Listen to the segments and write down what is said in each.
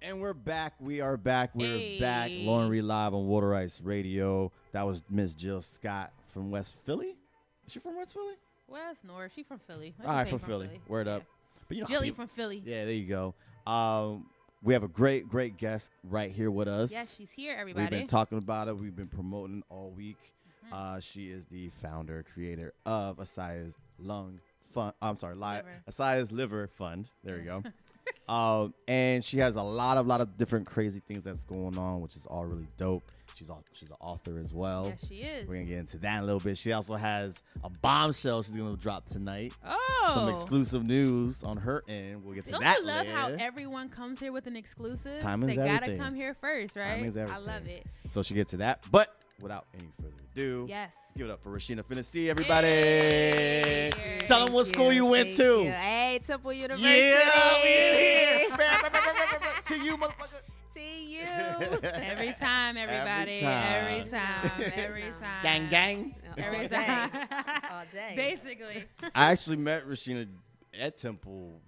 And we're back. We are back. We're back. Hey. Lauren Rei Live on Water Ice Radio. That was Miss Jill Scott from West Philly. Is she from West Philly? West North. She from Philly. All right, from Philly. Word up. But you know, Jilly from Philly. Yeah, there you go. We have a great guest right here with us. Yes, she's here, everybody. We've been talking about it. We've been promoting all week. She is the founder, creator of Assiah's Assiah's Liver Fund. There we go. And she has a lot of different crazy things that's going on, which is all really dope. She's an author as well. Yes, she is. We're gonna get into that in a little bit. She also has a bombshell she's gonna drop tonight. Oh, some exclusive news on her end. We'll get to Don't that you love later. how everyone comes here with an exclusive? Time is they everything. gotta come here first, right? Time is I everything. love it. So she'll get to that. But without any further ado, Yes. give it up for Rasheena Phinisee, everybody. Hey. Tell them what school you went to. Hey, Temple University. Yeah, we in here. To you, motherfucker. See you. Every time, everybody. Every Every time. Gang, gang. Every All day. time. All day. Basically. I actually met Rasheena at Temple,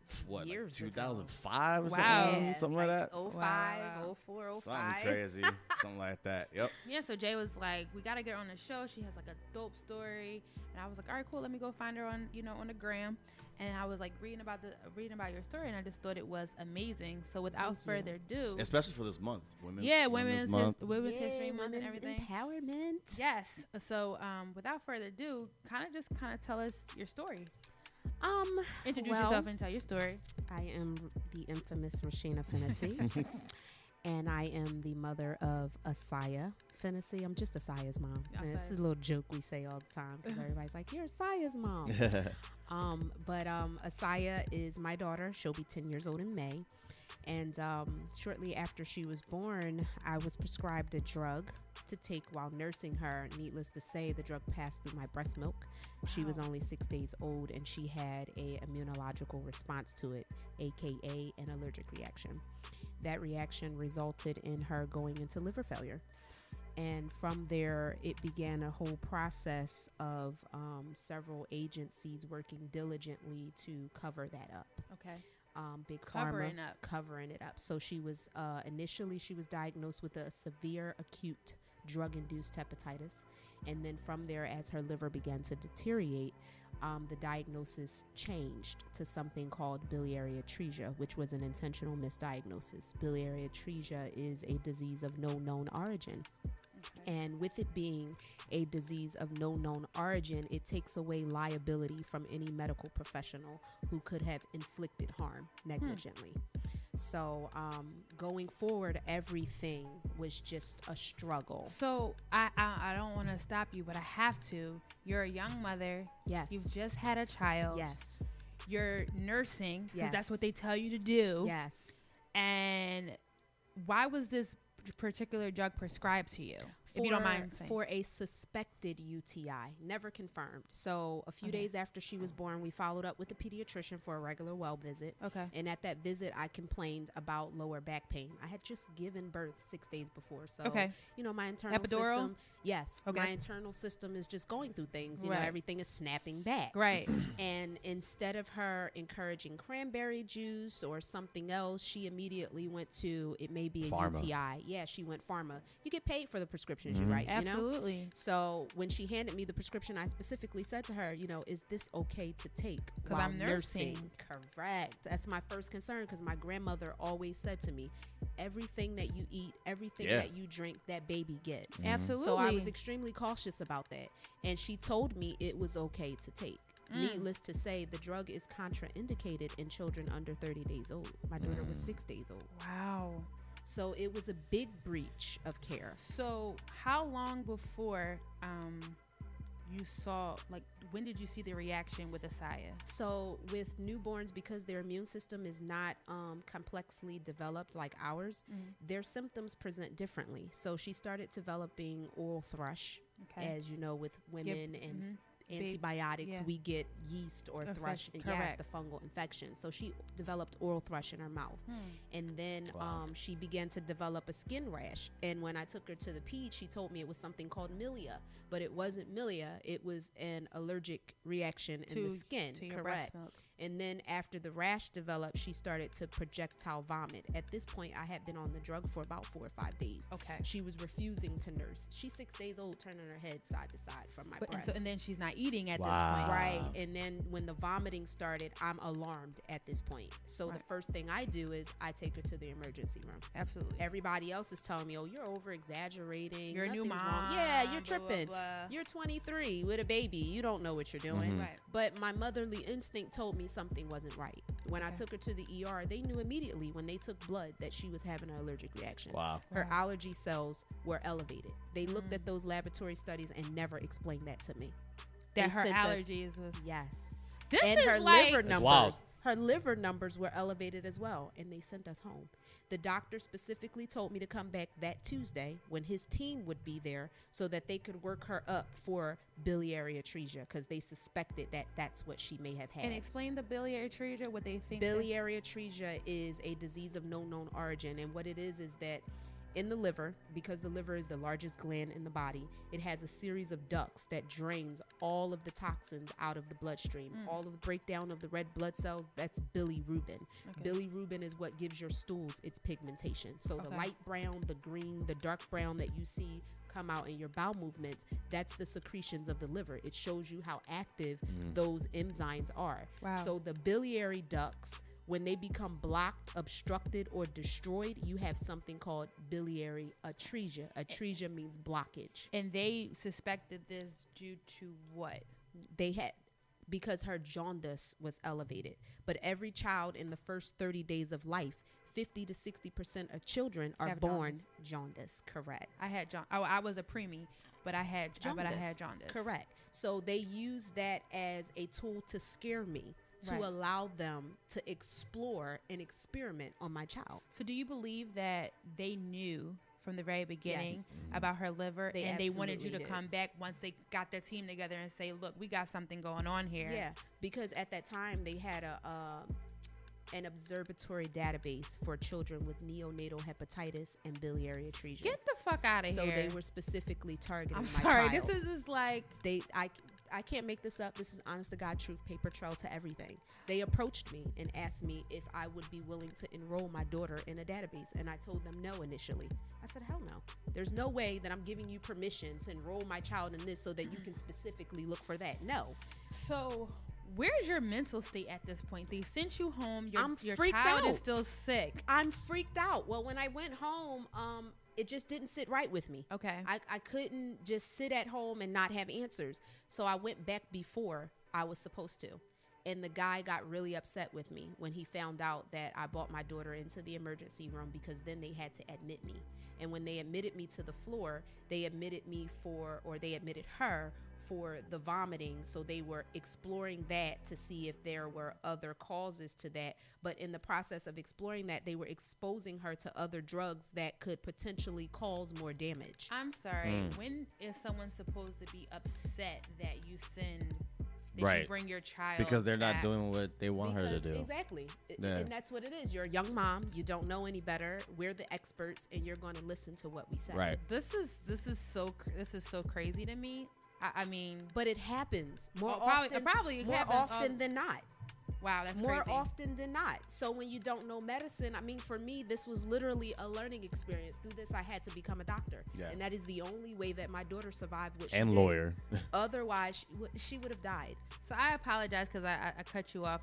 Years ago. 2005 or Wow. something like that? 05, Wow. 04, 05. Something crazy. Something like that. Yep. Yeah, so Jay was like, we got to get her on the show. She has like a dope story. And I was like, all right, cool. Let me go find her on the gram. And I was like reading about your story, and I just thought it was amazing. So without Thank you. further ado, Especially for this month. Women's Women's Month. History Month and women's everything. empowerment. Yes. So without further ado, kind of tell us your story. Introduce yourself and tell your story. I am the infamous Rasheena Phinisee, and I am the mother of Assiah Phinisee. I'm just Assiah's mom. And this is a little joke we say all the time because everybody's like, "You're Assiah's mom." But Assiah is my daughter. She'll be 10 years old in May. And shortly after she was born, I was prescribed a drug to take while nursing her. Needless to say, the drug passed through my breast milk. Wow. She was only 6 days old, and she had a immunological response to it, aka an allergic reaction. That reaction resulted in her going into liver failure. And from there, it began a whole process of several agencies working diligently to cover that up. Okay. Big Covering Pharma up. covering it up. So she was initially diagnosed with a severe acute drug-induced hepatitis, and then from there, as her liver began to deteriorate, the diagnosis changed to something called biliary atresia, which was an intentional misdiagnosis. Biliary atresia is a disease of no known origin. And with it being a disease of no known origin, it takes away liability from any medical professional who could have inflicted harm negligently. So going forward, everything was just a struggle. So I don't want to stop you, but I have to. You're a young mother. Yes. You've just had a child. Yes. You're nursing because Yes. that's what they tell you to do. Yes. And why was this particular drug prescribed to you? If you don't mind saying. For a suspected UTI, never confirmed. So a few days after she was born, we followed up with the pediatrician for a regular well visit. Okay. And at that visit, I complained about lower back pain. I had just given birth 6 days before. So, my internal Epidural? system, yes, Okay. my internal system is just going through things. You Right. know, everything is snapping back. Right. And instead of her encouraging cranberry juice or something else, she immediately went to, it may be a Pharma. UTI. Yeah, she went pharma. You get paid for the prescriptions you write, you know? Absolutely. So when she handed me the prescription, I specifically said to her, is this okay to take? Because I'm nursing. Correct. That's my first concern, because my grandmother always said to me, everything that you eat, everything that you drink, that baby gets. Absolutely. So I was extremely cautious about that. And she told me it was okay to take. Needless to say, the drug is contraindicated in children under 30 days old. My daughter was 6 days old. Wow. So it was a big breach of care. So how long before you saw, when did you see the reaction with Assiah? So with newborns, because their immune system is not complexly developed like ours, their symptoms present differently. So she started developing oral thrush, as you know, with women and antibiotics, we get yeast or thrush and the fungal infection. So she developed oral thrush in her mouth. And then she began to develop a skin rash. And when I took her to the ped, she told me it was something called milia, but it wasn't milia. It was an allergic reaction in the skin. To your breast milk. And then after the rash developed, she started to projectile vomit. At this point, I had been on the drug for about 4 or 5 days. Okay. She was refusing to nurse. She's 6 days old, turning her head side to side from my breast. And then she's not eating at this Wow. point. Right. And then when the vomiting started, I'm alarmed at this point. So the first thing I do is I take her to the emergency room. Absolutely. Everybody else is telling me, oh, you're over exaggerating. You're a new Nothing's mom. wrong. Yeah, you're blah, blah, tripping. blah. You're 23 with a baby. You don't know what you're doing. Mhm. Right. But my motherly instinct told me something wasn't right. When I took her to the ER, they knew immediately when they took blood that she was having an allergic reaction. Wow. Her allergy cells were elevated. They looked at those laboratory studies and never explained that to me. That They her sent us- allergies was. Yes. This And is her like. liver That's wild. numbers. Her liver numbers were elevated as well, and they sent us home. The doctor specifically told me to come back that Tuesday when his team would be there so that they could work her up for biliary atresia because they suspected that that's what she may have had. And explain the biliary atresia, what they think. Biliary atresia is a disease of no known origin, and what it is that in the liver, because the liver is the largest gland in the body, it has a series of ducts that drains all of the toxins out of the bloodstream. All of the breakdown of the red blood cells, that's bilirubin. Okay. Bilirubin is what gives your stools its pigmentation. So the light brown, the green, the dark brown that you see come out in your bowel movements, that's the secretions of the liver. It shows you how active those enzymes are. Wow. So the biliary ducts, when they become blocked, obstructed, or destroyed, you have something called biliary atresia. Atresia means blockage. And they suspected this due to what? They had, because her jaundice was elevated. But every child in the first 30 days of life, 50 to 60% of children are Have born jaundice. Correct. I had I was a preemie, but I had jaundice. Correct. So they use that as a tool to scare me, to Right. allow them to explore and experiment on my child. So do you believe that they knew from the very beginning Yes. about her liver, They and they wanted you to absolutely did. come back once they got their team together and say, look, we got something going on here? Yeah, because at that time they had an observatory database for children with neonatal hepatitis and biliary atresia. Get the fuck out of So here. they were specifically targeting I'm my sorry. child. This is just like. I can't make this up. This is honest to God truth, paper trail to everything. They approached me and asked me if I would be willing to enroll my daughter in a database. And I told them no initially. I said, hell no. There's no way that I'm giving you permission to enroll my child in this so that you can specifically look for that. No. So where's your mental state at this point? They've sent you home. Your freaked child out. is still sick. I'm freaked out. Well, when I went home, it just didn't sit right with me. Okay. I couldn't just sit at home and not have answers. So I went back before I was supposed to. And the guy got really upset with me when he found out that I brought my daughter into the emergency room, because then they had to admit me. And when they admitted me to the floor, they admitted her for the vomiting. So they were exploring that to see if there were other causes to that. But in the process of exploring that, they were exposing her to other drugs that could potentially cause more damage. I'm sorry. When is someone supposed to be upset that you you Right. bring your child Because they're not back? doing what they want her to do. Exactly. Yeah. And that's what it is. You're a young mom. You don't know any better. We're the experts, and you're going to listen to what we say. Right. This is so crazy to me. I mean, But it happens more probably more happens often than not. wow, that's More crazy. often than not. So when you don't know medicine, I mean, for me, this was literally a learning experience. Through this, I had to become a doctor. Yeah. And that is the only way that my daughter survived what she And did. lawyer. Otherwise, she would have died. So I apologize because I cut you off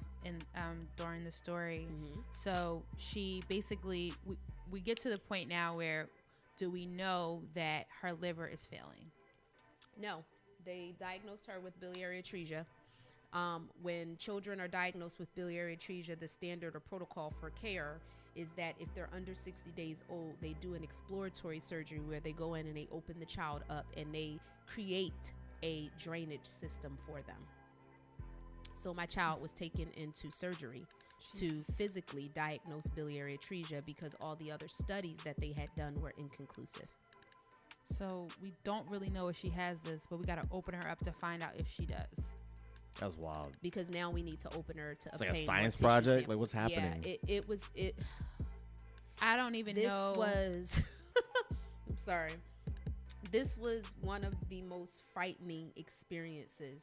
during the story. So she basically we get to the point now where do we know that her liver is failing? No. They diagnosed her with biliary atresia. When children are diagnosed with biliary atresia, the standard or protocol for care is that if they're under 60 days old, they do an exploratory surgery where they go in and they open the child up and they create a drainage system for them. So my child was taken into surgery to physically diagnose biliary atresia because all the other studies that they had done were inconclusive. So we don't really know if she has this, but we got to open her up to find out if she does. That's wild. Because now we need to open her to It's obtain like a more science tissue project? samples. Like, what's happening? Yeah, it was. I don't even know. This was. I'm sorry. This was one of the most frightening experiences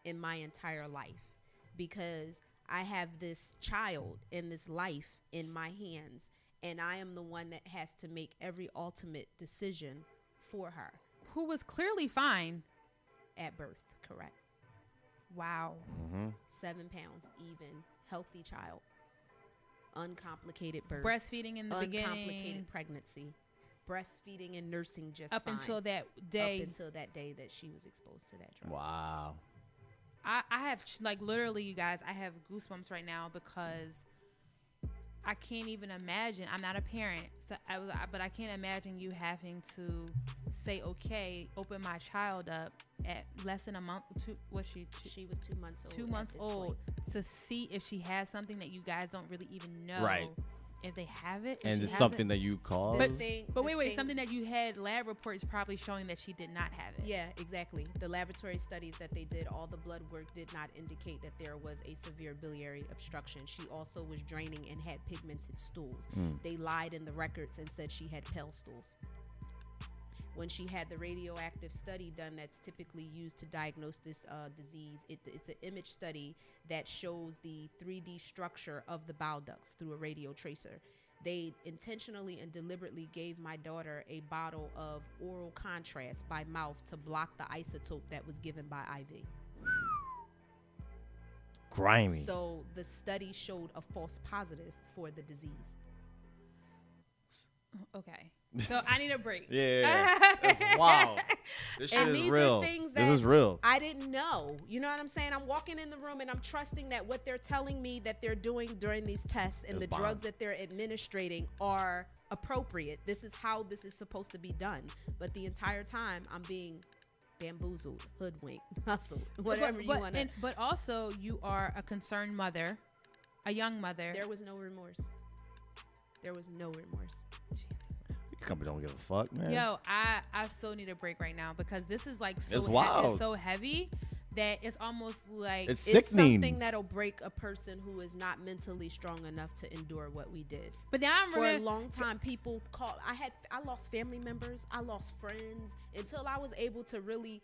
in my entire life, because I have this child and this life in my hands, and I am the one that has to make every ultimate decision for her. Who was clearly fine at birth, correct? Wow. 7 pounds even, healthy child, uncomplicated birth, breastfeeding in the beginning, uncomplicated pregnancy, breastfeeding and nursing just up fine. until that day. Up until that day that she was exposed to that drug. Wow. I have like literally, you guys, I have goosebumps right now because I can't even imagine. I'm not a parent, so but I can't imagine you having to say, okay, open my child up at less than a month. She was 2 months old. 2 months old to see if she has something that you guys don't really even know. Right. If they have it, and it's something that you caused. But wait, something that you had lab reports probably showing that she did not have it. Yeah, exactly. The laboratory studies that they did, all the blood work did not indicate that there was a severe biliary obstruction. She also was draining and had pigmented stools. They lied in the records and said she had pale stools. When she had the radioactive study done that's typically used to diagnose this disease, it's an image study that shows the 3D structure of the bile ducts through a radio tracer. They intentionally and deliberately gave my daughter a bottle of oral contrast by mouth to block the isotope that was given by IV. Grimy. So the study showed a false positive for the disease. Okay. So I need a break. Yeah. Wow. This shit is real. This is real. I didn't know. You know what I'm saying? I'm walking in the room and I'm trusting that what they're telling me that they're doing during these tests and the drugs that they're administrating are appropriate. This is how this is supposed to be done. But the entire time I'm being bamboozled, hoodwinked, hustled, whatever you want to. But also you are a concerned mother, a young mother. There was no remorse. There was no remorse. Company don't give a fuck, man. Yo, I so need a break right now because this is like so it's wild. It's so heavy that it's almost like it's sickening. It's something that'll break a person who is not mentally strong enough to endure what we did. But now I'm for a long time, people called. I lost family members. I lost friends until I was able to really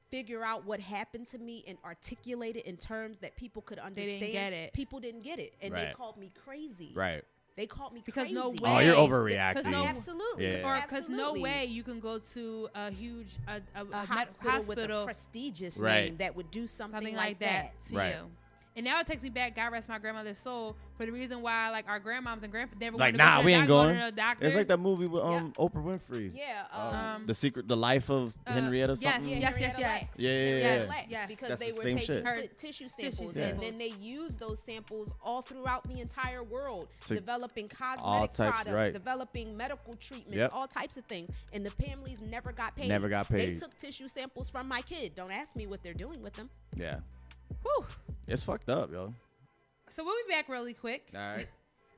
figure out what happened to me and articulate it in terms that people could understand. They didn't get it. People didn't get it, and they called me crazy. Right. They called me because crazy. No way. Oh, you're overreacting. Absolutely. Yeah. Or because no way you can go to a huge hospital with a prestigious name that would do something like that to you. And now it takes me back, God rest my grandmother's soul, for the reason why like our grandmoms and grandpas never like, wanted to we ain't going. To the doctor. It's like that movie with Oprah Winfrey. Yeah. The Life of Henrietta something. Yes. Yeah. Because they were taking tissue samples and then they used those samples all throughout the entire world, developing cosmetic products, developing medical treatments, all types of things. And the families never got paid. They took tissue samples from my kid. Don't ask me what they're doing with them. Yeah. Whew. It's fucked up, yo. So we'll be back really quick. All right.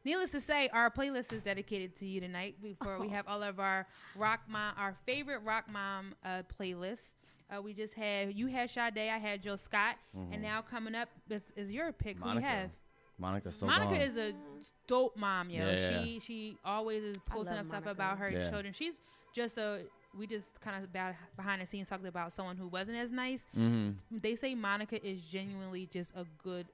Needless to say, our playlist is dedicated to you tonight. Before we have all of our our favorite rock mom playlists. We just had Sade, I had Jill Scott, and now coming up is your pick. Monica. Who you have? Monica is a dope mom, yo. Yeah. She always is posting up stuff about her children. She's just we just kind of behind the scenes talked about someone who wasn't as nice. They say Monica is genuinely just a good,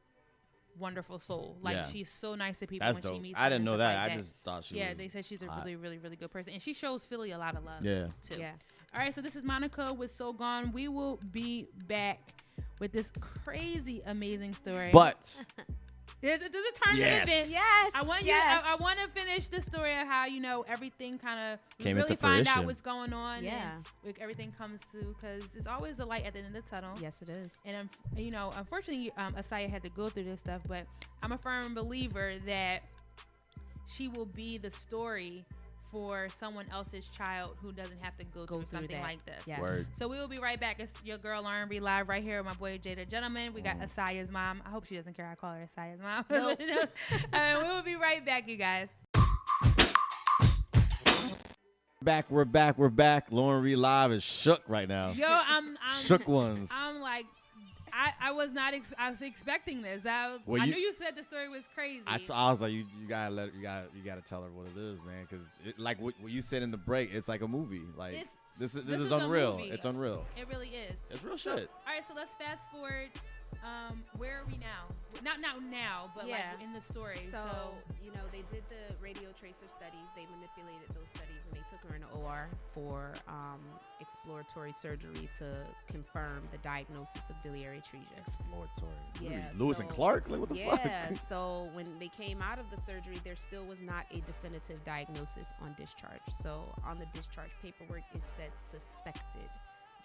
wonderful soul. Like she's so nice to people. That's when dope. She meets I didn't know that. Like I just thought she was. Yeah, they said she's a really, really, really good person, and she shows Philly a lot of love. Yeah. Too. Yeah. All right, so this is Monica with So Gone. We will be back with this crazy, amazing story. But. There's a turn of events. Yes. I want to finish the story of how everything kind of came really into find fruition. out what's going on. Yeah. And everything comes to because it's always a light at the end of the tunnel. Yes, it is. And unfortunately, Assiah had to go through this stuff, but I'm a firm believer that she will be the story for someone else's child who doesn't have to go through something like this. Yes. Word. So we will be right back. It's your girl Lauren Rei Live right here with my boy Jada Gentleman. We got Assiah's mom. I hope she doesn't care I call her Assiah's mom. Nope. We will be right back, you guys. We're back. Lauren Rei Live is shook right now. Yo, I'm shook ones. I'm like, I was not. I was expecting this. I knew you said the story was crazy. I was like, you gotta tell her what it is, man, because like what you said in the break, it's like a movie. Like this is unreal. It's unreal. It really is. It's real So, shit. all right, so let's fast forward Where are we now? Not now, but like in the story. So, they did the radio tracer studies. They manipulated those studies, and they took her in the OR for exploratory surgery to confirm the diagnosis of biliary atresia. Exploratory. Yeah. Lewis and Clark? Like, what the fuck? Yeah. So when they came out of the surgery, there still was not a definitive diagnosis on discharge. So on the discharge paperwork, it said suspected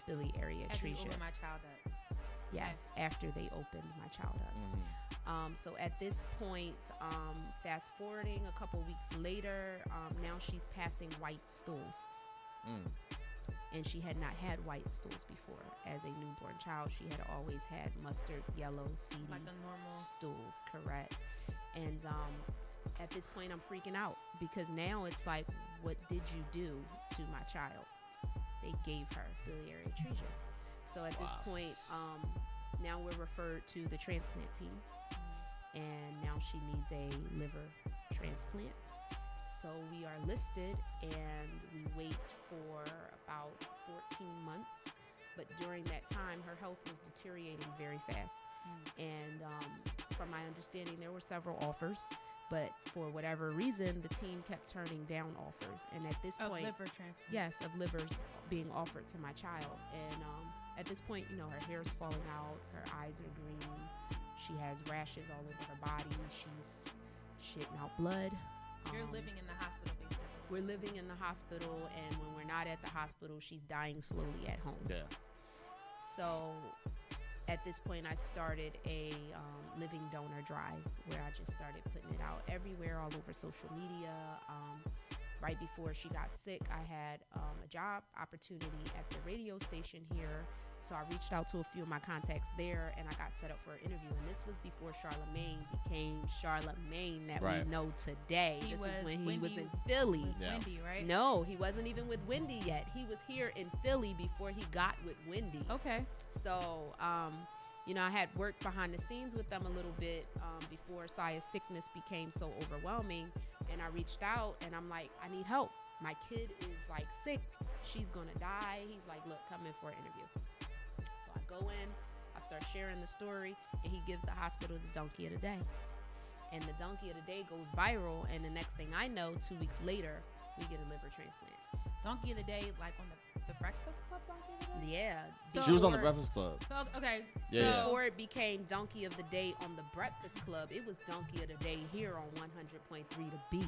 biliary atresia. After you opened my child up. Yes, after they opened my child up. So at this point, fast forwarding a couple weeks later, now she's passing white stools. And she had not had white stools before. As a newborn child, she had always had mustard, yellow, seedy like a normal stools, correct? And at this point, I'm freaking out because now it's like, what did you do to my child? They gave her biliary atresia. So at this point, now we're referred to the transplant team, and now she needs a liver transplant. So we are listed, and we wait for about 14 months. But during that time, her health was deteriorating very fast. And from my understanding, there were several offers, but for whatever reason, the team kept turning down offers. And at this point, liver transplant. Yes, of livers being offered to my child. And at this point, her hair's falling out, her eyes are green, she has rashes all over her body, she's shitting out blood. You're living in the hospital, basically. We're living in the hospital, and when we're not at the hospital, she's dying slowly at home. Yeah. So at this point, I started a living donor drive where I just started putting it out everywhere, all over social media. Right before she got sick, I had a job opportunity at the radio station here. So I reached out to a few of my contacts there, and I got set up for an interview. And this was before Charlemagne became Charlemagne that we know today. This is when he was in Philly. Wendy, right? No, he wasn't even with Wendy yet. He was here in Philly before he got with Wendy. Okay. So, I had worked behind the scenes with them a little bit before Assiah's sickness became so overwhelming. And I reached out, and I'm like, I need help. My kid is like sick. She's going to die. He's like, look, come in for an interview. So I go in, I start sharing the story, and he gives the hospital the donkey of the day. And the donkey of the day goes viral, and the next thing I know, 2 weeks later, we get a liver transplant. Donkey of the day, like on the Breakfast Club donkey of the day? Yeah. So she was on the Breakfast Club. So, okay. Yeah. So before it became Donkey of the Day on the Breakfast Club, it was Donkey of the Day here on 100.3 The Beat.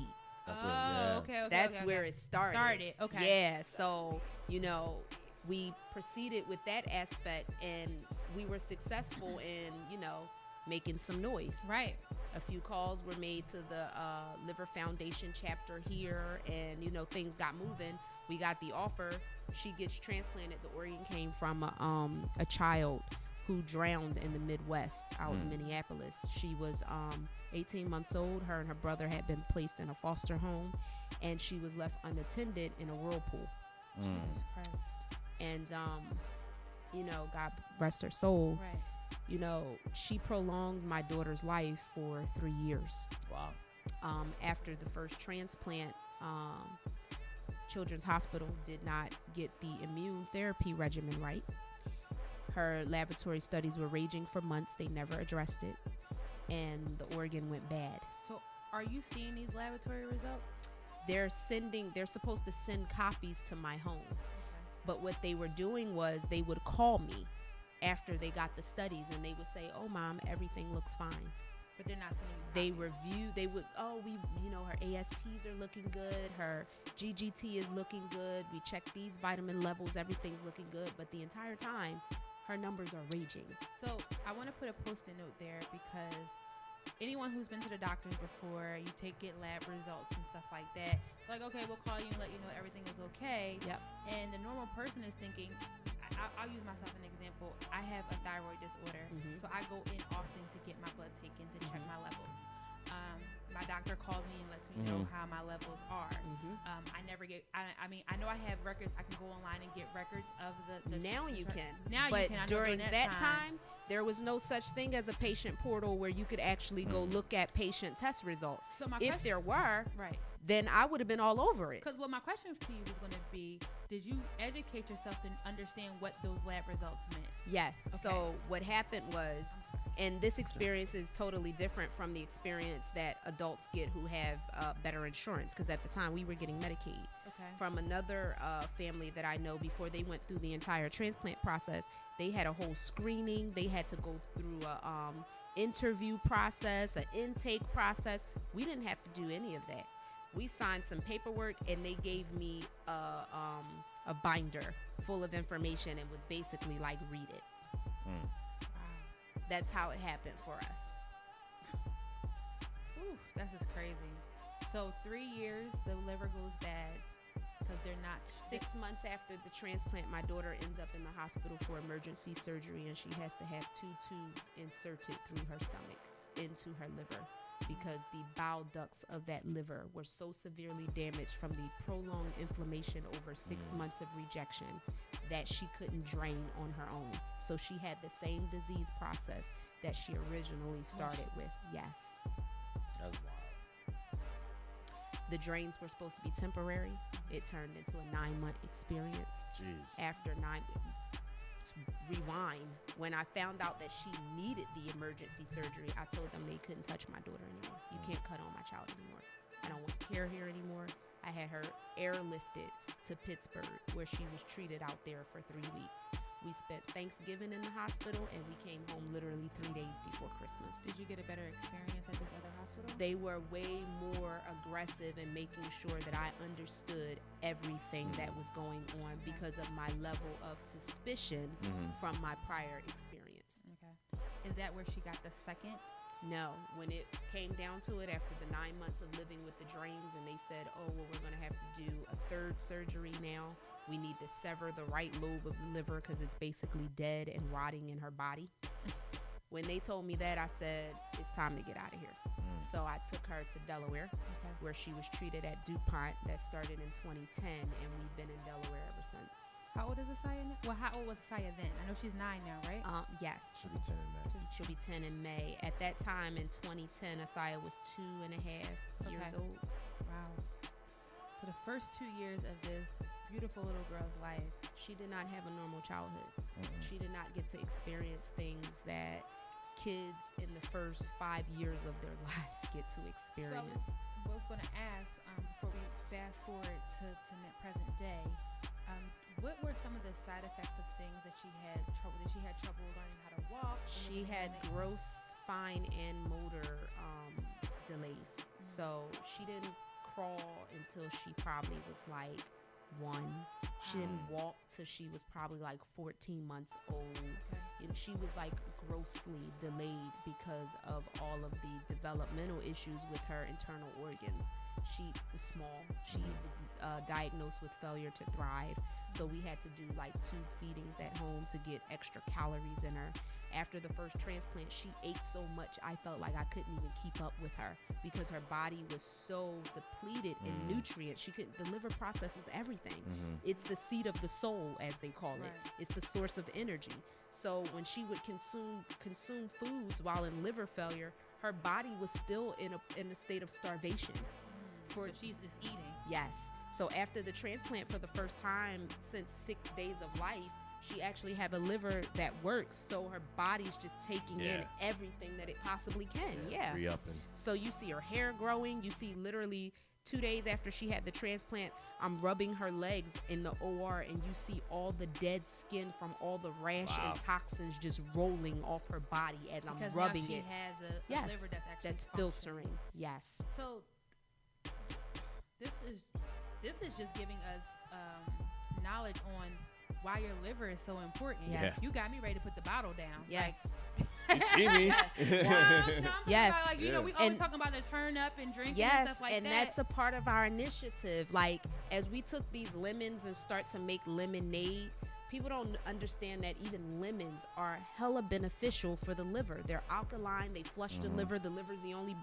That's what, yeah. Okay. That's where it started. Okay. Yeah. So, we proceeded with that aspect, and we were successful in, making some noise. Right. A few calls were made to the Liver Foundation chapter here, and, things got moving. We got the offer. She gets transplanted. The organ came from a child who drowned in the Midwest out in Minneapolis. She was 18 months old. Her and her brother had been placed in a foster home, and she was left unattended in a whirlpool. Jesus Christ. And, God rest her soul. Right. She prolonged my daughter's life for 3 years. Wow. After the first transplant, Children's Hospital did not get the immune therapy regimen right. Her laboratory studies were raging for months. They never addressed it, and the organ went bad. So are you seeing these laboratory results? They're supposed to send copies to my home. Okay. But what they were doing was they would call me after they got the studies, and they would say, oh, Mom, everything looks fine. But they're not sending you They copies. review, they would, her ASTs are looking good. Her GGT is looking good. We checked these vitamin levels. Everything's looking good. But the entire time, her numbers are raging. So I want to put a post-it note there, because anyone who's been to the doctors before, you get lab results and stuff like that. Like, okay, we'll call you and let you know everything is okay. Yep. And the normal person is thinking, I'll use myself as an example. I have a thyroid disorder, so I go in often to get my blood taken to check my levels. My doctor calls me and lets me know how my levels are. I never get. I know I have records. I can go online and get records of the Now you can. Now but you can. I know during that time, there was no such thing as a patient portal where you could actually go look at patient test results. So my If question, there were, right. then I would have been all over it. Because my question to you was going to be, did you educate yourself to understand what those lab results meant? Yes. Okay. So what happened was, and this experience is totally different from the experience that adults get who have better insurance, because at the time we were getting Medicaid. Okay. From another family that I know, before they went through the entire transplant process, they had a whole screening. They had to go through a interview process, an intake process. We didn't have to do any of that. We signed some paperwork, and they gave me a binder full of information and was basically like, read it. Mm. That's how it happened for us. Ooh, that's just crazy. So 3 years, the liver goes bad because they're not. 6 months after the transplant, my daughter ends up in the hospital for emergency surgery, and she has to have 2 tubes inserted through her stomach into her liver, because the bile ducts of that liver were so severely damaged from the prolonged inflammation over 6 months of rejection that she couldn't drain on her own. So she had the same disease process that she originally started with. Yes. That's wild. The drains were supposed to be temporary. It turned into a 9-month experience. Jeez. After 9, rewind, when I found out that she needed the emergency surgery, I told them they couldn't touch my daughter anymore. You can't cut on my child anymore. I don't want care here anymore. I had her airlifted to Pittsburgh, where she was treated out there for 3 weeks. We spent Thanksgiving in the hospital, and we came home literally 3 days before Christmas. Did you get a better experience at this other hospital? They were way more aggressive in making sure that I understood everything that was going on because of my level of suspicion from my prior experience. Okay. Is that where she got the second? No, when it came down to it, after the 9 months of living with the drains, and they said, oh, well, we're going to have to do a 3rd surgery now. We need to sever the right lobe of the liver because it's basically dead and rotting in her body. When they told me that, I said, it's time to get out of here. So I took her to Delaware, where she was treated at DuPont. That started in 2010, and we've been in Delaware ever since. How old is Assiah now? Well, how old was Assiah then? I know she's 9 now, right? Yes. Should be 10 in May. She'll be 10 in May. At that time in 2010, Assiah was 2.5 years old. Wow. So the first 2 years of this beautiful little girl's life, she did not have a normal childhood. She did not get to experience things that kids in the first 5 years of their lives get to experience. So I was going to ask, before we fast forward to present day, what were some of the side effects of things that she had trouble? Did she had trouble learning how to walk? She had gross, fine, and motor delays. So she didn't crawl until she probably was like 1. She didn't walk till she was probably like 14 months old. And she was like grossly delayed because of all of the developmental issues with her internal organs. She was small. She was diagnosed with failure to thrive. So we had to do like tube feedings at home to get extra calories in her. After the first transplant, she ate so much, I felt like I couldn't even keep up with her because her body was so depleted in nutrients. The liver processes everything. It's the seat of the soul, as they call it. It's the source of energy. So when she would consume foods while in liver failure, her body was still in a state of starvation. So she's just eating. Yes. So after the transplant, for the first time since 6 days of life, she actually have a liver that works. So her body's just taking in everything that it possibly can. Re-upping. So you see her hair growing. You see literally 2 days after she had the transplant, I'm rubbing her legs in the OR, and you see all the dead skin from all the rash and toxins just rolling off her body as I'm rubbing now she it. Has a liver that's actually that's filtering. Yes. So this is just giving us knowledge on why your liver is so important. Yes. You got me ready to put the bottle down. Yes. You see me? Well, I'm Yes. about, we always talking about the turn up and drinking and stuff like that. And that's a part of our initiative. Like, as we took these lemons and start to make lemonade, people don't understand that even lemons are hella beneficial for the liver. They're alkaline. They flush the liver. The liver is the only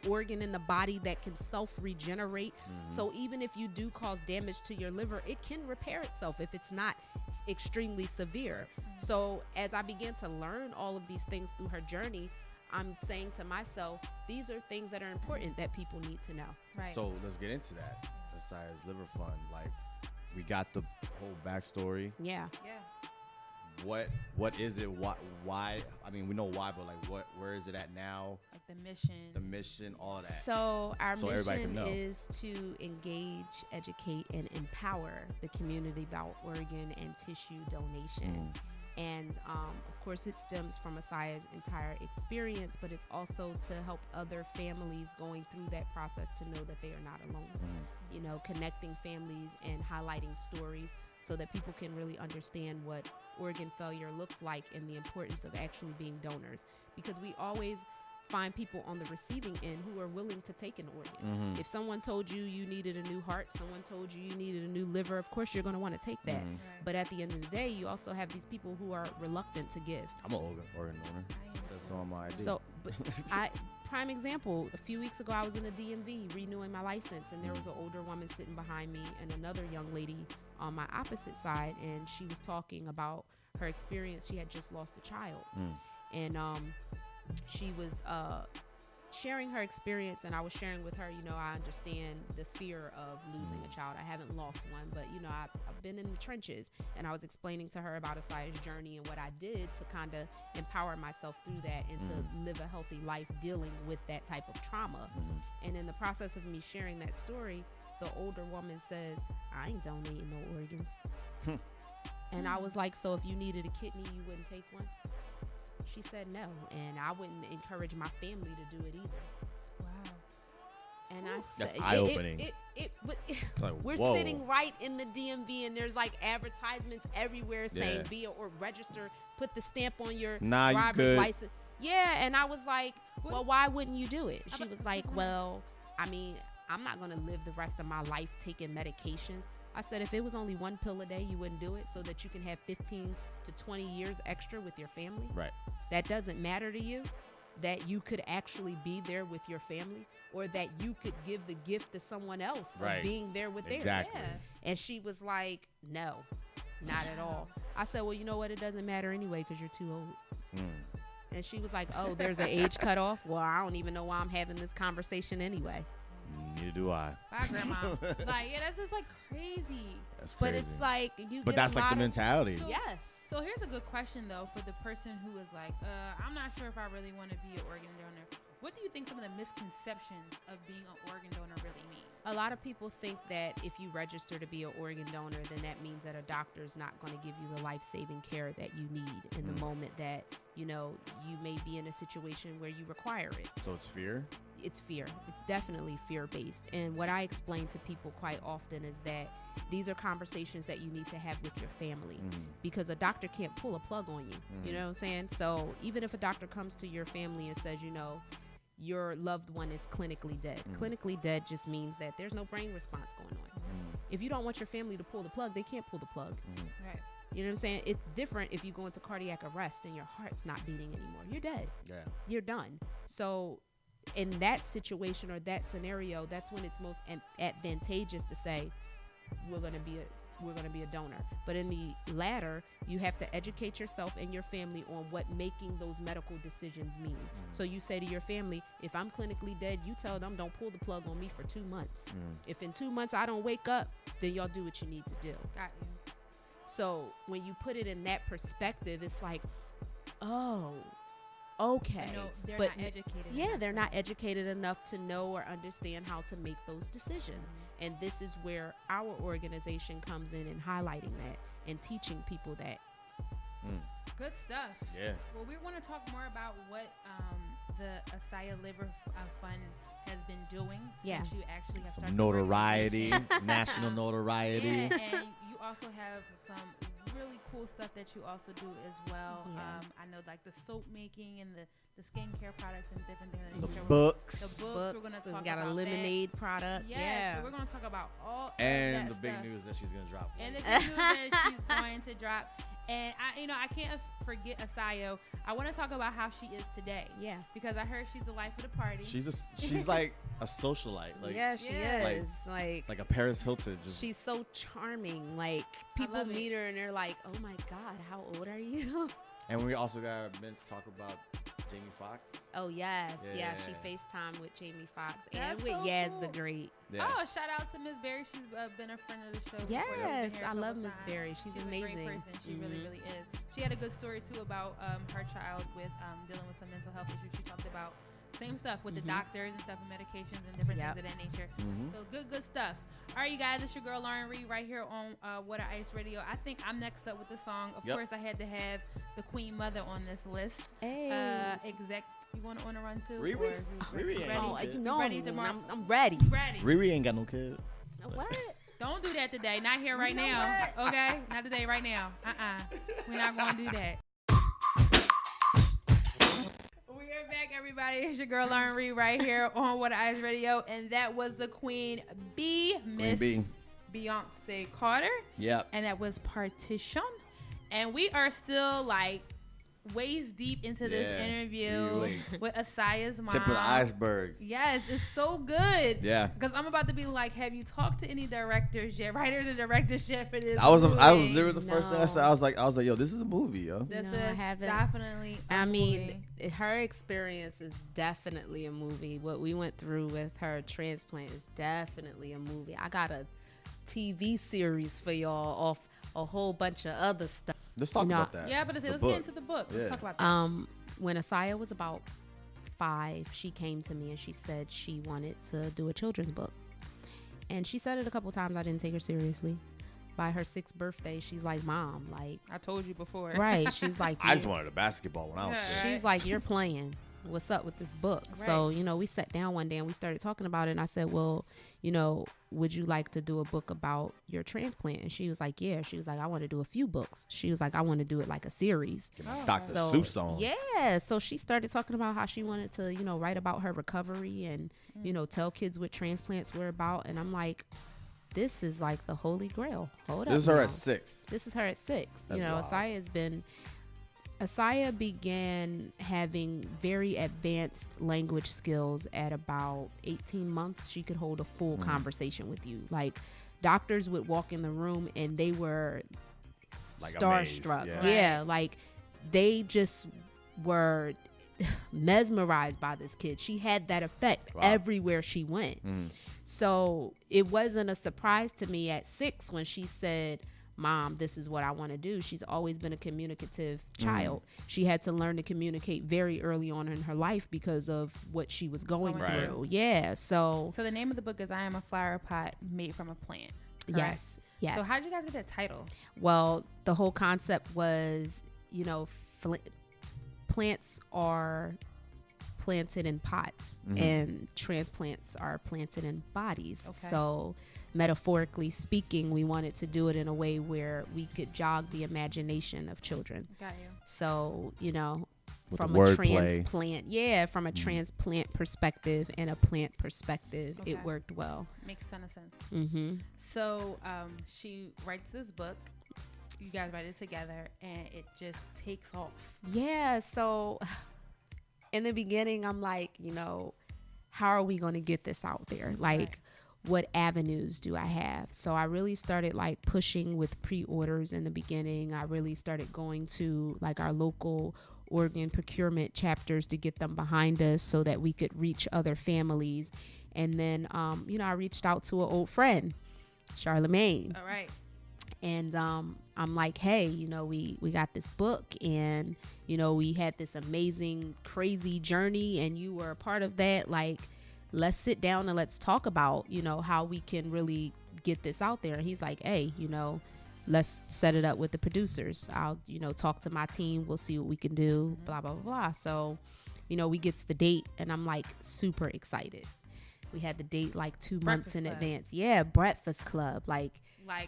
organ in the body that can self-regenerate. So even if you do cause damage to your liver, it can repair itself if it's not extremely severe. So as I began to learn all of these things through her journey, I'm saying to myself, these are things that are important that people need to know. Right. So let's get into that. Assiah's Liver Fund. Like, we got the whole backstory. Yeah. Yeah. What is it? Why? I mean, we know why, but like, where is it at now? Like the mission, all of that. So our mission know. is to engage, educate, and empower the community about organ and tissue donation. And of course, it stems from Assiah's entire experience, but it's also to help other families going through that process to know that they are not alone. You know, connecting families and highlighting stories so that people can really understand what organ failure looks like and the importance of actually being donors. Because we always find people on the receiving end who are willing to take an organ. If someone told you you needed a new heart, someone told you you needed a new liver, of course you're going to want to take that. Right. But at the end of the day, you also have these people who are reluctant to give. I'm an organ donor. That's on my ID. So, but prime example, a few weeks ago I was in a DMV renewing my license, and there was an older woman sitting behind me and another young lady on my opposite side, and she was talking about her experience. She had just lost a child. And she was sharing her experience, and I was sharing with her, you know, I understand the fear of losing a child. I haven't lost one, but, you know, I've been in the trenches, and I was explaining to her about Assiah's journey and what I did to kind of empower myself through that and to live a healthy life dealing with that type of trauma. And in the process of me sharing that story, the older woman says, I ain't donating no organs. And I was like, so if you needed a kidney, you wouldn't take one? She said no, and I wouldn't encourage my family to do it either. Wow. And I said, that's eye-opening. Like, we're whoa. sitting right in the DMV, and there's like advertisements everywhere saying be or register, put the stamp on your driver's license. Yeah, and I was like, well, why wouldn't you do it? She was like, well, I mean, I'm not going to live the rest of my life taking medications. I said, if it was only one pill a day, you wouldn't do it so that you can have 15 to 20 years extra with your family. Right. That doesn't matter to you, that you could actually be there with your family, or that you could give the gift to someone else of being there with theirs. Exactly. Yeah. And she was like, no, not at all. I said, well, you know what? It doesn't matter anyway because you're too old. And she was like, oh, there's an age cutoff? Well, I don't even know why I'm having this conversation anyway. Neither do I. Bye, Grandma. Like, yeah, that's just like crazy. That's crazy. But it's like But that's like the mentality. So, yes. So here's a good question though for the person who is like, I'm not sure if I really want to be an organ donor. What do you think some of the misconceptions of being an organ donor really mean? A lot of people think that if you register to be an organ donor, then that means that a doctor's not going to give you the life-saving care that you need in the moment that, you know, you may be in a situation where you require it. So it's fear? It's fear. It's definitely fear-based. And what I explain to people quite often is that these are conversations that you need to have with your family because a doctor can't pull a plug on you. You know what I'm saying? So even if a doctor comes to your family and says, you know, your loved one is clinically dead. Clinically dead just means that there's no brain response going on. If you don't want your family to pull the plug, they can't pull the plug. Right. You know what I'm saying? It's different if you go into cardiac arrest and your heart's not beating anymore. You're dead. Yeah. You're done. So in that situation or that scenario, that's when it's most advantageous to say, we're going to be a donor. But in the latter, you have to educate yourself and your family on what making those medical decisions mean. So you say to your family, if I'm clinically dead, you tell them don't pull the plug on me for 2 months. If in 2 months I don't wake up, then y'all do what you need to do. Got you. So when you put it in that perspective, it's like, oh, okay. No, they're but not educated. yeah, they're not educated enough to know or understand how to make those decisions. And this is where our organization comes in and highlighting that and teaching people that. Good stuff. Yeah. Well, we want to talk more about what the Assiah Liver Fund has been doing since you actually have started Some the notoriety, organization. national notoriety. Yeah, and you also have some really cool stuff that you also do as well. Yeah. I know like the soap making and the skincare products and different things. The that you books. The books. We're gonna talk we got about a lemonade that. product. Yes, Yeah. so we're gonna talk about all And of the that big stuff. news that she's going to drop. And the big news that she's going to drop. And I can't forget Assiah. I want to talk about how she is today. Yeah. Because I heard she's the life of the party. She's like a socialite. Like, yeah, she Yeah. is. like a Paris Hilton. She's so charming. Like people love it. meet her and they're like, "Oh my God, how old are you?" And we also got to talk about Jamie Foxx. Oh, yes. Yeah, she Yeah. FaceTime with Jamie Foxx and That's with so Yaz cool. the Great. Yeah. Oh, shout out to Miss Berry. She's been a friend of the show. before. She's been Yes, here a I love couple Miss times. Berry. She's a amazing. great person. She really, Mhm. really is. She had a good story too about her child with dealing with some mental health issues. She talked about same stuff with the doctors and stuff and medications and different Yep. things of that nature. Mhm. So good stuff. All right, you guys, it's your girl Lauren Rei right here on Water Ice Radio. I think I'm next up with the song. Of Yep. course, I had to have the Queen Mother on this list. Hey. Exec, you want to on a run too? Riri? Or who's Riri ready? ain't Ready? Oh, Ready? you know Ready me. tomorrow? I'm ready. Ready. Riri ain't got no kid. What? Don't do that today. Not here right You know now. Okay? Not today, right now. We're not going to do that. We are back, everybody. It's your girl Lauren Rei right here on Water Ice Radio, and that was the Queen Bee, Miss Queen Beyonce Carter, Yep. and that was Partition. And we are still like waist deep into this Yeah, interview really. with Assiah's mom. Tip of the iceberg. Yes, it's so good. Yeah. Because I'm about to be like, have you talked to any directors yet, writers and directors yet for this? I was movie? literally the first thing I said. I was like, yo, this is a movie, yo. This No, I is haven't. definitely. a I mean, movie. her experience is definitely a movie. What we went through with her transplant is definitely a movie. I got a TV series for y'all off a whole bunch of other stuff. Let's talk You know, about that. Yeah, but let's The get book. into the book. Yeah. Let's talk about that. When Assiah was about 5, she came to me and she said she wanted to do a children's book. And she said it a couple times. I didn't take her seriously. By her 6th birthday, she's like, Mom, like, I told you before. right. She's like, I just wanted a basketball when I was Yeah, six. right. she's like, you're playing. What's up with this book? So, Right. you know, we sat down one day and we started talking about it. And I said, well, you know, would you like to do a book about your transplant? And she was like, yeah. She was like, I want to do a few books. She was like, I want to do it like a series. Oh, Dr. So, Seuss on. yeah. So she started talking about how she wanted to, you know, write about her recovery and, you know, tell kids what transplants were about. And I'm like, this is like the holy grail. Hold up. This is her now. at 6. This is her at 6. That's you know, wild. Assiah began having very advanced language skills at about 18 months. She could hold a full conversation with you. Like, doctors would walk in the room and they were Like starstruck. amazed, Yeah. Right. Like they just were mesmerized by this kid. She had that effect Wow. everywhere she went. Mm. So it wasn't a surprise to me at 6 when she said, Mom, this is what I want to do. She's always been a communicative child. She had to learn to communicate very early on in her life because of what she was going Right. through. Yeah. So So the name of the book is I Am a Flower Pot Made from a Plant. correct? yes. Yes. So how did you guys get that title? Well, the whole concept was, you know, plants are planted in pots and transplants are planted in bodies. Okay. So metaphorically speaking, we wanted to do it in a way where we could jog the imagination of children. Got you. So, you know, With from the a wordplay. transplant, from a transplant perspective and a plant perspective, Okay. it worked well. Makes a ton of sense. Mm-hmm. So she writes this book. You guys write it together, and it just takes off. Yeah, so in the beginning, I'm like, you know, how are we going to get this out there? Like, what avenues do I have? So I really started like pushing with pre-orders in the beginning. I really started going to like our local organ procurement chapters to get them behind us so that we could reach other families. And then, you know, I reached out to an old friend, Charlemagne. All right. And I'm like, hey, you know, we got this book and, you know, we had this amazing, crazy journey and you were a part of that. Like, let's sit down and let's talk about, you know, how we can really get this out there. And he's like, hey, you know, let's set it up with the producers. I'll, you know, talk to my team. We'll see what we can do, blah, blah, blah, blah. So, you know, we get to the date and I'm like super excited. We had the date like 2 months Breakfast in Club. advance. Yeah, Breakfast Club. Like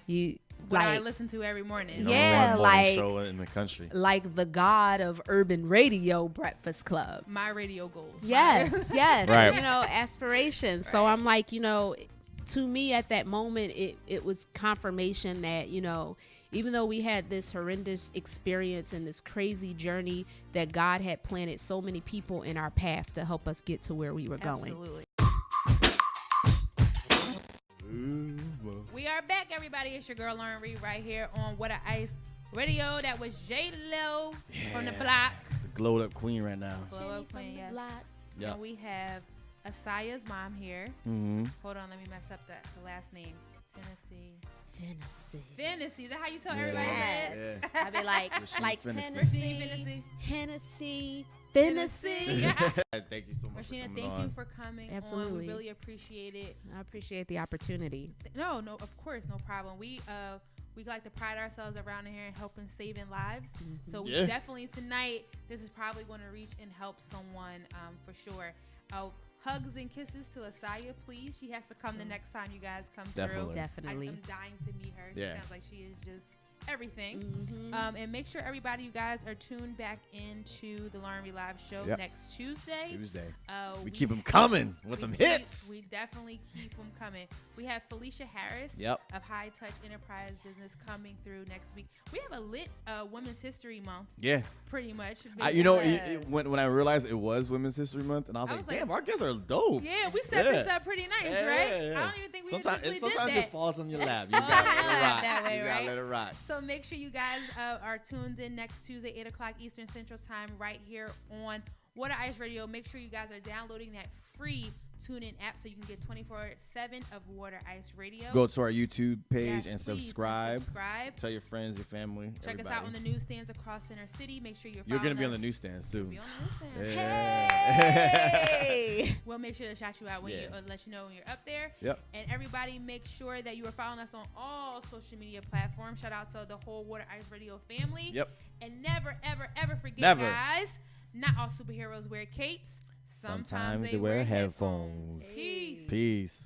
you, what I like listen to every morning. You know, Yeah, one morning like- show in the country. like the god of urban radio, Breakfast Club. My radio goals. Yes, yes. Right. You know, aspirations. So I'm like, you know, to me at that moment, it was confirmation that, you know, even though we had this horrendous experience and this crazy journey, that God had planted so many people in our path to help us get to where we were going. Absolutely. We are back, everybody. It's your girl Lauren Rei right here on What a Ice Radio. That was J-Lo from the block. The glowed up queen right now. Glow Up Queen, yes. Yeah. And we have Assiah's mom here. Mm-hmm. Hold on, let me mess up the last name. Phinisee. Phinisee. Is that how you tell Yeah. everybody that? Yeah. I be like Rasheena Phinisee. Tennessee, Hennessy, Phinisee. Thank you so much. Rashina, for thank coming you for coming on. Absolutely. We really appreciate it. I appreciate the opportunity. No, of course, no problem. We like to pride ourselves around here in helping saving lives. Mm-hmm. So we Yeah. definitely tonight, this is probably going to reach and help someone for sure. Hugs and kisses to Assiah, please. She has to come the next time you guys come Definitely. through. Definitely. I'm dying to meet her. She Yeah. sounds like she is just everything. Mm-hmm. And make sure everybody, you guys, are tuned back into the Lauren Rei Live Show Yep. next Tuesday. We keep them coming with them hits. We definitely keep them coming. We have Felicia Harris Yep. of High Touch Enterprise Business coming through next week. We have a lit Women's History Month, Yeah. pretty much. When I realized it was Women's History Month, and I was like, damn, our guests are dope. Yeah, we set this up pretty nice, right? Yeah. I don't even think we Sometimes intentionally it did just that. falls on your lap. You just gotta let it rock. That way, you gotta right? let it rock. So make sure you guys are tuned in next Tuesday, 8 o'clock Eastern Central Time, right here on Water Ice Radio. Make sure you guys are downloading that free TuneIn app so you can get 24/7 of Water Ice Radio. Go to our YouTube page Yes, and please, subscribe. Tell Tell your friends, your family, Check everybody. us out on the newsstands across Center City. Make sure you're You're following gonna be on the us. newsstands too. Be on the newsstand. Yeah. Hey. We'll make sure to shout you out when Yeah. let you know when you're up there. Yep. And everybody, make sure that you are following us on all social media platforms. Shout out to the whole Water Ice Radio family. Yep. And never, ever, ever forget, Never. guys, not all superheroes wear capes. Sometimes they wear headphones. Peace. Peace.